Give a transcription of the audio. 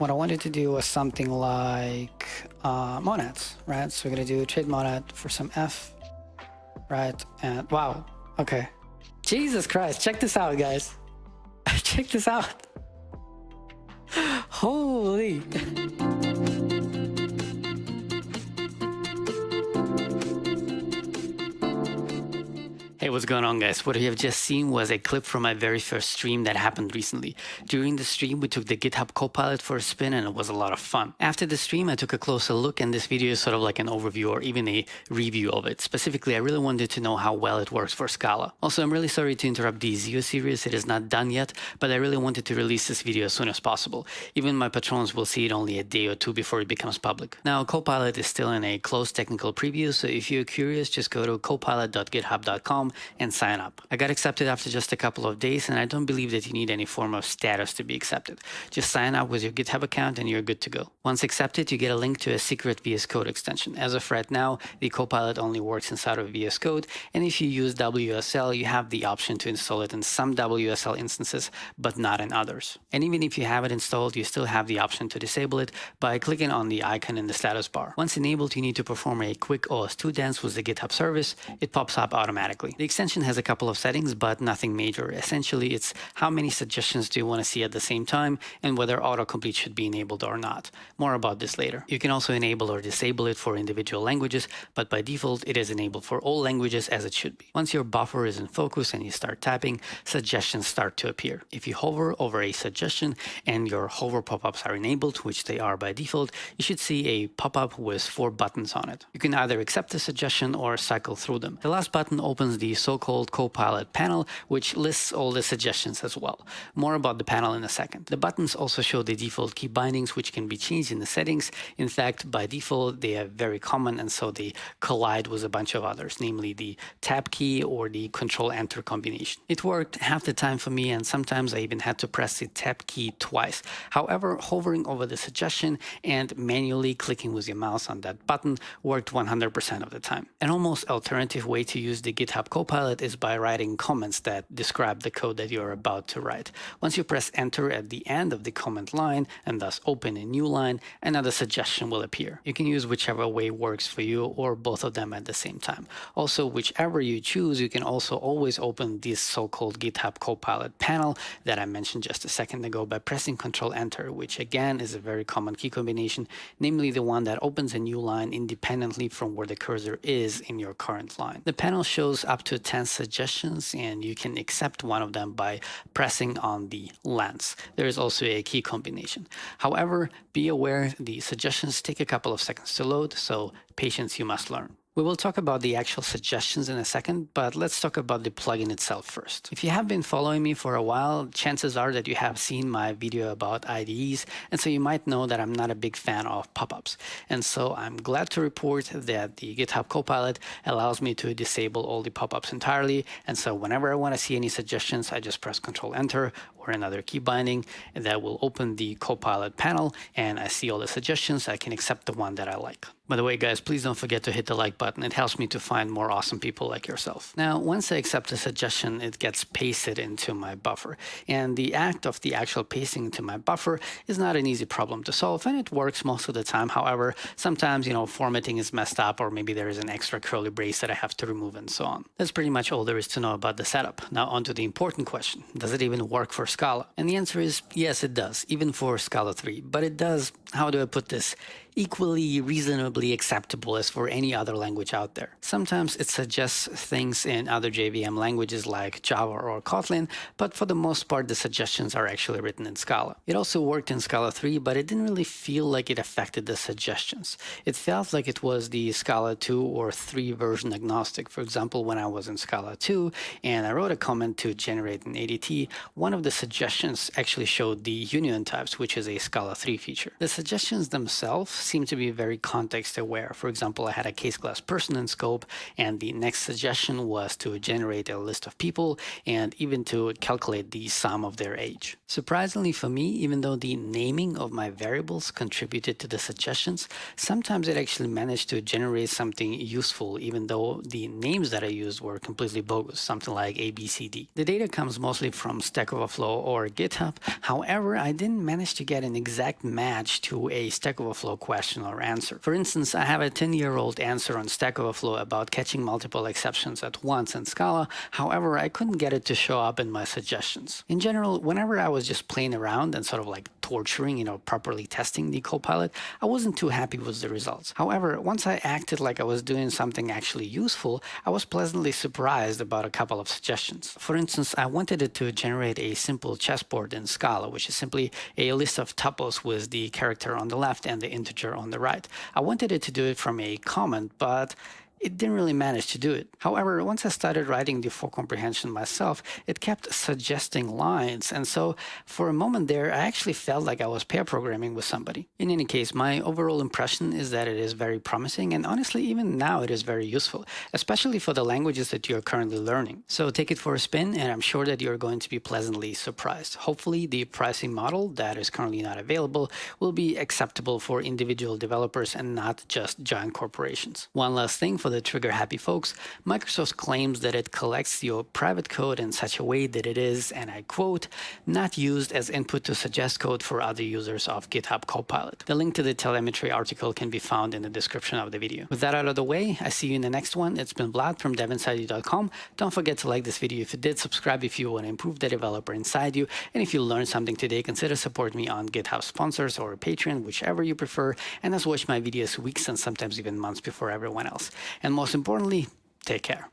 what I wanted to do was something like monads, right? So we're gonna do a trade monad for some F, right? And wow, okay. Jesus Christ, check this out, guys. Check this out. Holy. Hey, what's going on, guys? What you have just seen was a clip from my very first stream that happened recently. During the stream, we took the GitHub Copilot for a spin and it was a lot of fun. After the stream, I took a closer look, and this video is sort of like an overview or even a review of it. Specifically, I really wanted to know how well it works for Scala. Also, I'm really sorry to interrupt the Zio series. It is not done yet, but I really wanted to release this video as soon as possible. Even my patrons will see it only a day or two before it becomes public. Now, Copilot is still in a closed technical preview, so if you're curious, just go to copilot.github.com and sign up. I got accepted after just a couple of days, and I don't believe that you need any form of status to be accepted. Just sign up with your GitHub account and you're good to go. Once accepted, you get a link to a secret VS Code extension. As of right now, the Copilot only works inside of VS Code, and if you use WSL, you have the option to install it in some WSL instances, but not in others. And even if you have it installed, you still have the option to disable it by clicking on the icon in the status bar. Once enabled, you need to perform a quick OS2 dance with the GitHub service. It pops up automatically. The extension has a couple of settings, but nothing major. Essentially, it's how many suggestions do you want to see at the same time and whether autocomplete should be enabled or not. More about this later. You can also enable or disable it for individual languages, but by default, it is enabled for all languages as it should be. Once your buffer is in focus and you start tapping, suggestions start to appear. If you hover over a suggestion and your hover pop-ups are enabled, which they are by default, you should see a pop-up with 4 buttons on it. You can either accept the suggestion or cycle through them. The last button opens the so-called Copilot panel, which lists all the suggestions as well. More about the panel in a second. The buttons also show the default key bindings, which can be changed in the settings. In fact, by default, they are very common, and so they collide with a bunch of others, namely the tab key or the Control-Enter combination. It worked half the time for me, and sometimes I even had to press the tab key twice. However, hovering over the suggestion and manually clicking with your mouse on that button worked 100% of the time. An almost alternative way to use the GitHub Copilot is by writing comments that describe the code that you're about to write. Once you press enter at the end of the comment line and thus open a new line, another suggestion will appear. You can use whichever way works for you or both of them at the same time. Also, whichever you choose, you can also always open this so-called GitHub Copilot panel that I mentioned just a second ago by pressing Control-Enter, which again is a very common key combination, namely the one that opens a new line independently from where the cursor is in your current line. The panel shows up to 10 suggestions, and you can accept one of them by pressing on the lens. There is also a key combination. However, be aware the suggestions take a couple of seconds to load, so patience you must learn. We will talk about the actual suggestions in a second, but let's talk about the plugin itself first. If you have been following me for a while, chances are that you have seen my video about IDEs, and so you might know that I'm not a big fan of pop-ups. And so I'm glad to report that the GitHub Copilot allows me to disable all the pop-ups entirely, and so whenever I want to see any suggestions, I just press Control-Enter or another key binding, and that will open the Copilot panel, and I see all the suggestions. I can accept the one that I like. By the way, guys, please don't forget to hit the like button. It helps me to find more awesome people like yourself. Now, once I accept a suggestion, it gets pasted into my buffer. And the act of the actual pasting into my buffer is not an easy problem to solve, and it works most of the time. However, sometimes, formatting is messed up, or maybe there is an extra curly brace that I have to remove and so on. That's pretty much all there is to know about the setup. Now, on to the important question. Does it even work for Scala? And the answer is yes, it does, even for Scala 3. But it does, how do I put this, equally reasonably acceptable as for any other language out there. Sometimes it suggests things in other JVM languages like Java or Kotlin, but for the most part, the suggestions are actually written in Scala. It also worked in Scala 3, but it didn't really feel like it affected the suggestions. It felt like it was the Scala 2 or 3 version agnostic. For example, when I was in Scala 2 and I wrote a comment to generate an ADT, one of the suggestions actually showed the union types, which is a Scala 3 feature. The suggestions themselves seem to be very context aware. For example, I had a case class person in scope, and the next suggestion was to generate a list of people and even to calculate the sum of their age. Surprisingly for me, even though the naming of my variables contributed to the suggestions, sometimes it actually managed to generate something useful, even though the names that I used were completely bogus, something like A, B, C, D. The data comes mostly from Stack Overflow or GitHub. However, I didn't manage to get an exact match to a Stack Overflow question or answer. For instance, I have a 10-year-old answer on Stack Overflow about catching multiple exceptions at once in Scala. However, I couldn't get it to show up in my suggestions. In general, whenever I was just playing around and sort of like torturing, properly testing the Copilot, I wasn't too happy with the results. However, once I acted like I was doing something actually useful, I was pleasantly surprised about a couple of suggestions. For instance, I wanted it to generate a simple chessboard in Scala, which is simply a list of tuples with the character on the left and the integer on the right. I wanted it to do it from a comment, but it didn't really manage to do it. However, once I started writing the for comprehension myself, it kept suggesting lines, and so for a moment there, I actually felt like I was pair programming with somebody. In any case, my overall impression is that it is very promising, and honestly, even now it is very useful, especially for the languages that you're currently learning. So take it for a spin, and I'm sure that you're going to be pleasantly surprised. Hopefully, the pricing model that is currently not available will be acceptable for individual developers and not just giant corporations. One last thing for the trigger-happy folks, Microsoft claims that it collects your private code in such a way that it is, and I quote, not used as input to suggest code for other users of GitHub Copilot. The link to the Telemetry article can be found in the description of the video. With that out of the way, I see you in the next one. It's been Vlad from devinsideyou.com. Don't forget to like this video if you did, subscribe if you want to improve the developer inside you, and if you learned something today, consider supporting me on GitHub Sponsors or Patreon, whichever you prefer, and watch my videos weeks and sometimes even months before everyone else. And most importantly, take care.